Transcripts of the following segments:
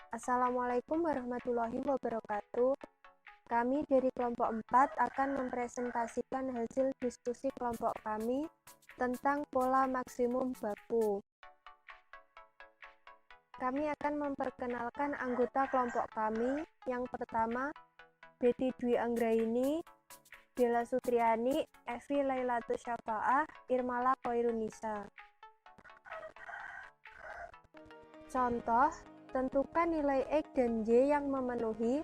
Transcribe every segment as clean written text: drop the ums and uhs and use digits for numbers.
Assalamualaikum warahmatullahi wabarakatuh. Kami dari kelompok 4 akan mempresentasikan hasil diskusi kelompok kami tentang pola maksimum baku. Kami akan memperkenalkan anggota kelompok kami. Yang pertama, Betty Dwi Anggraini, Bella Sutriani, Evi Lailatus Syafa'ah, Irmala Khairunisa. Contoh, tentukan nilai X dan Y yang memenuhi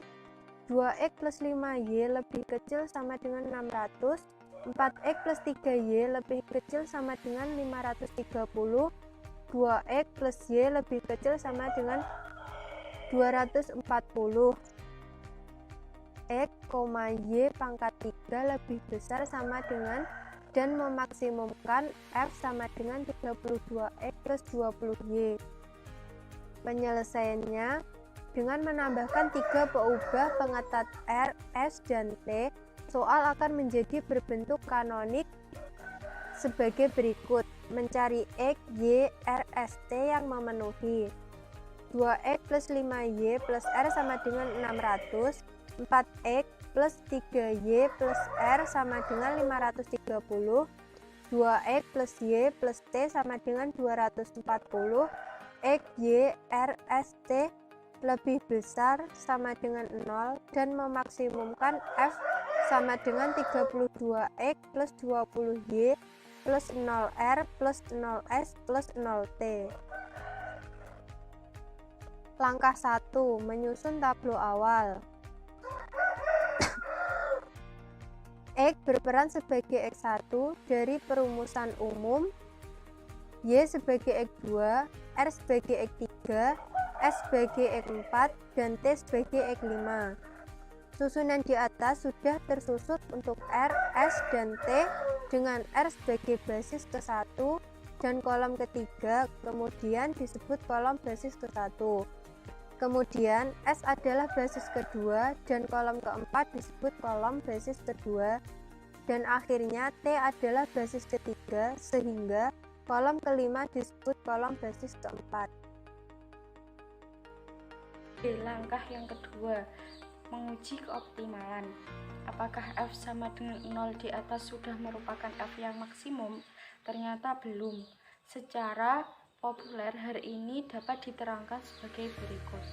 2X plus 5Y lebih kecil sama dengan 600, 4X plus 3Y lebih kecil sama dengan 530, 2X plus Y lebih kecil sama dengan 240, X, Y pangkat 3 lebih besar sama dengan dan memaksimumkan F sama dengan 32X plus 20Y. Penyelesaiannya dengan menambahkan 3 peubah pengetat R, S, dan T, soal akan menjadi berbentuk kanonik sebagai berikut. Mencari X, Y, R, S, T yang memenuhi 2X plus 5Y plus R sama dengan 600, 4X plus 3Y plus R sama dengan 530, 2X plus Y plus T sama dengan 240, X, Y, R, S, T lebih besar sama dengan 0 dan memaksimumkan F sama dengan 32X plus 20Y plus 0R plus 0S plus 0T. Langkah 1. Menyusun tablo awal. X berperan sebagai X1 dari perumusan umum, Y sebagai X2, R sebagai X3, S sebagai X4, dan T sebagai X5. Susunan di atas sudah tersusun untuk R, S, dan T dengan R sebagai basis ke-1 dan kolom ketiga, kemudian disebut kolom basis ke-1. Kemudian S adalah basis kedua dan kolom keempat disebut kolom basis kedua, dan akhirnya T adalah basis ketiga sehingga kolom kelima disebut kolom basis keempat. Langkah yang kedua, menguji keoptimalan. Apakah F sama dengan 0 di atas sudah merupakan F yang maksimum? Ternyata belum. Secara populer hari ini dapat diterangkan sebagai berikut.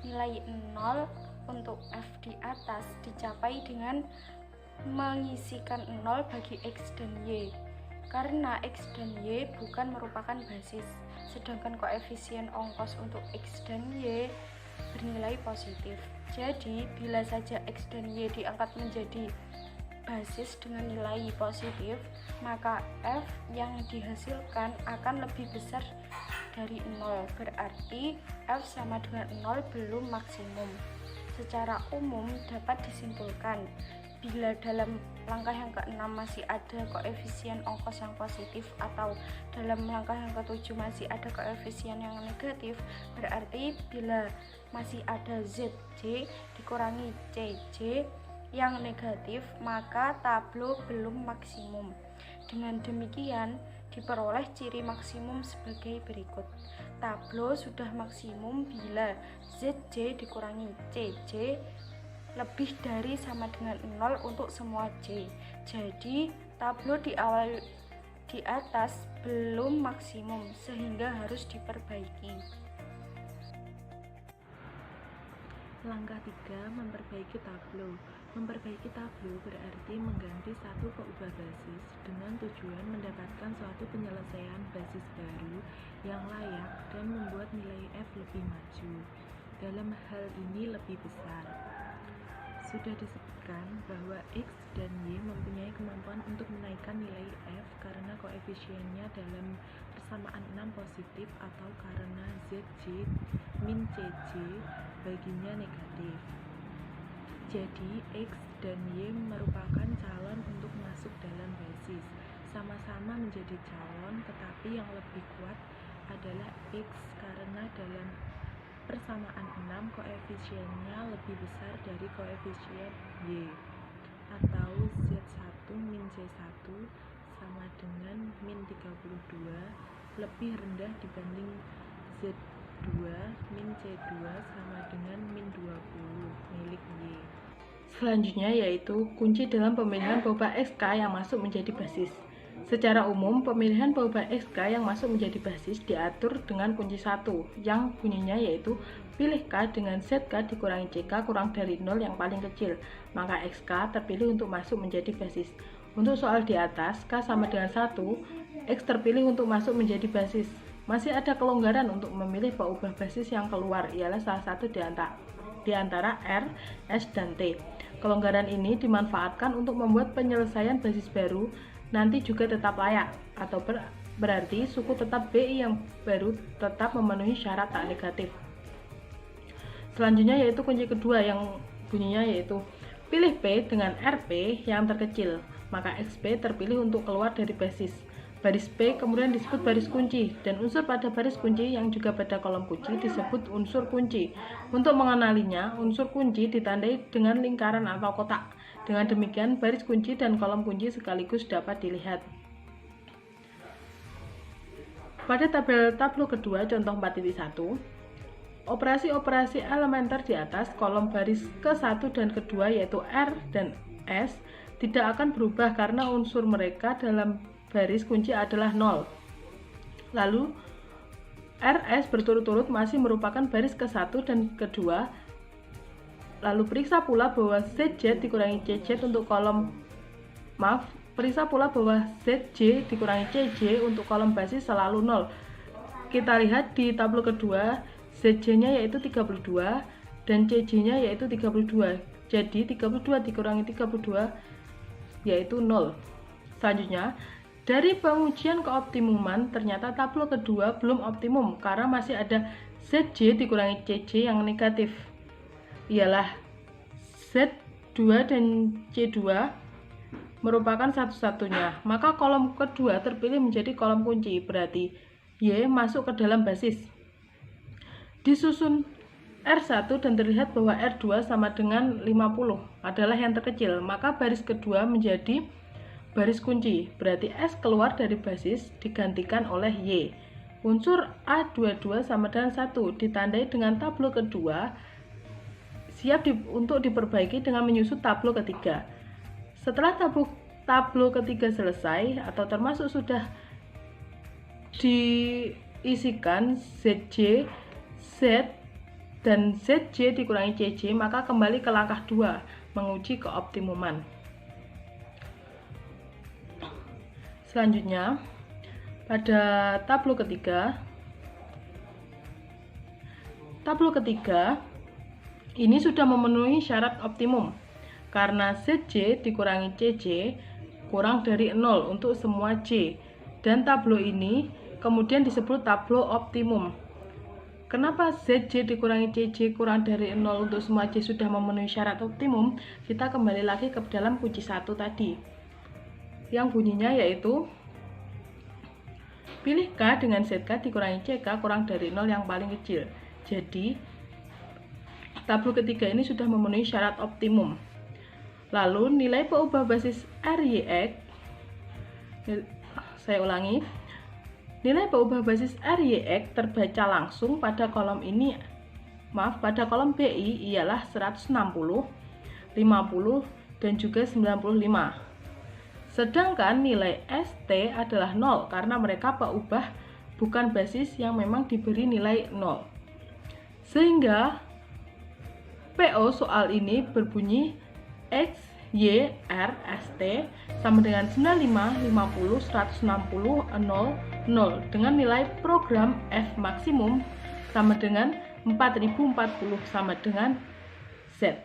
Nilai 0 untuk F di atas dicapai dengan mengisikan 0 bagi X dan Y. Karena X dan Y bukan merupakan basis, sedangkan koefisien ongkos untuk X dan Y bernilai positif. Jadi, bila saja X dan Y diangkat menjadi basis dengan nilai positif, maka F yang dihasilkan akan lebih besar dari 0. Berarti F sama dengan 0 belum maksimum. Secara umum dapat disimpulkan, bila dalam langkah yang ke-6 masih ada koefisien ongkos yang positif atau dalam langkah yang ke-7 masih ada koefisien yang negatif, berarti bila masih ada ZJ dikurangi CJ yang negatif, maka tablo belum maksimum. Dengan demikian diperoleh ciri maksimum sebagai berikut. Tablo sudah maksimum bila ZJ dikurangi CJ lebih dari sama dengan 0 untuk semua J. Jadi tablo di atas belum maksimum sehingga harus diperbaiki. Langkah 3. Memperbaiki tablo. Memperbaiki tablo berarti mengganti satu peubah basis dengan tujuan mendapatkan suatu penyelesaian basis baru yang layak dan membuat nilai F lebih maju. Dalam hal ini lebih besar. Sudah disebutkan bahwa X dan Y mempunyai kemampuan untuk menaikkan nilai F karena koefisiennya dalam persamaan 6 positif atau karena ZJ min CJ baginya negatif. Jadi X dan Y merupakan calon untuk masuk dalam basis, sama-sama menjadi calon, tetapi yang lebih kuat adalah X karena dalam persamaan 6 koefisiennya lebih besar dari koefisien Y, atau Z1 min C1 sama dengan min 32 lebih rendah dibanding Z 2 min C2 sama dengan min 20 milik Y. Selanjutnya yaitu kunci dalam pemilihan peubah XK yang masuk menjadi basis. Secara umum, pemilihan peubah XK yang masuk menjadi basis diatur dengan kunci 1 yang bunyinya yaitu pilih K dengan ZK dikurangi CK kurang dari 0 yang paling kecil, maka XK terpilih untuk masuk menjadi basis. Untuk soal di atas, K sama dengan 1, X terpilih untuk masuk menjadi basis. Masih ada kelonggaran untuk memilih peubah basis yang keluar, ialah salah satu di antara R, S, dan T. Kelonggaran ini dimanfaatkan untuk membuat penyelesaian basis baru nanti juga tetap layak, atau berarti suku tetap BI yang baru tetap memenuhi syarat tak negatif. Selanjutnya yaitu kunci kedua yang bunyinya yaitu pilih P dengan RP yang terkecil, maka XP terpilih untuk keluar dari basis. Baris P kemudian disebut baris kunci, dan unsur pada baris kunci yang juga pada kolom kunci disebut unsur kunci. Untuk mengenalinya, unsur kunci ditandai dengan lingkaran atau kotak. Dengan demikian, baris kunci dan kolom kunci sekaligus dapat dilihat. Pada tabel kedua, contoh 4.1, operasi-operasi elementer di atas kolom baris ke-1 dan kedua yaitu R dan S tidak akan berubah karena unsur mereka dalam baris kunci adalah 0. Lalu RS berturut-turut masih merupakan baris ke-1 dan kedua. Lalu periksa pula bahwa ZJ dikurangi CJ untuk periksa pula bahwa ZJ dikurangi CJ untuk kolom basis selalu 0. Kita lihat di tabel kedua, ZJ-nya yaitu 32 dan CJ-nya yaitu 32. Jadi 32 dikurangi 32 yaitu 0. Selanjutnya, dari pengujian keoptimuman, ternyata tabel kedua belum optimum karena masih ada ZJ dikurangi CJ yang negatif. Ialah Z2 dan C2 merupakan satu-satunya. Maka kolom kedua terpilih menjadi kolom kunci, berarti Y masuk ke dalam basis. Disusun R1 dan terlihat bahwa R2 sama dengan 50 adalah yang terkecil, maka baris kedua menjadi baris kunci, berarti S keluar dari basis digantikan oleh Y. Unsur A22 sama dengan 1 ditandai dengan tabel kedua, siap untuk diperbaiki dengan menyusun tabel ketiga. Setelah tabel ketiga selesai atau termasuk sudah diisikan ZJ, Z, dan ZJ dikurangi CJ, maka kembali ke langkah 2, menguji keoptimuman. Selanjutnya, pada tabel ketiga ini sudah memenuhi syarat optimum karena ZJ dikurangi CJ kurang dari 0 untuk semua J, dan tabel ini kemudian disebut tabel optimum. Kenapa ZJ dikurangi CJ kurang dari 0 untuk semua J sudah memenuhi syarat optimum? Kita kembali lagi ke dalam kunci 1 tadi yang bunyinya yaitu pilih K dengan ZK dikurangi CK kurang dari 0 yang paling kecil. Jadi tabel ketiga ini sudah memenuhi syarat optimum. Lalu nilai peubah basis RYX, saya ulangi, nilai peubah basis RYX terbaca langsung pada kolom ini, pada kolom BI ialah 160, 50, dan juga 95. Sedangkan nilai ST adalah 0 karena mereka peubah bukan basis yang memang diberi nilai 0. Sehingga PO soal ini berbunyi X, Y, R, ST sama dengan 95, 50, 160, 0, 0 dengan nilai program F maksimum sama dengan 4040 sama dengan Z.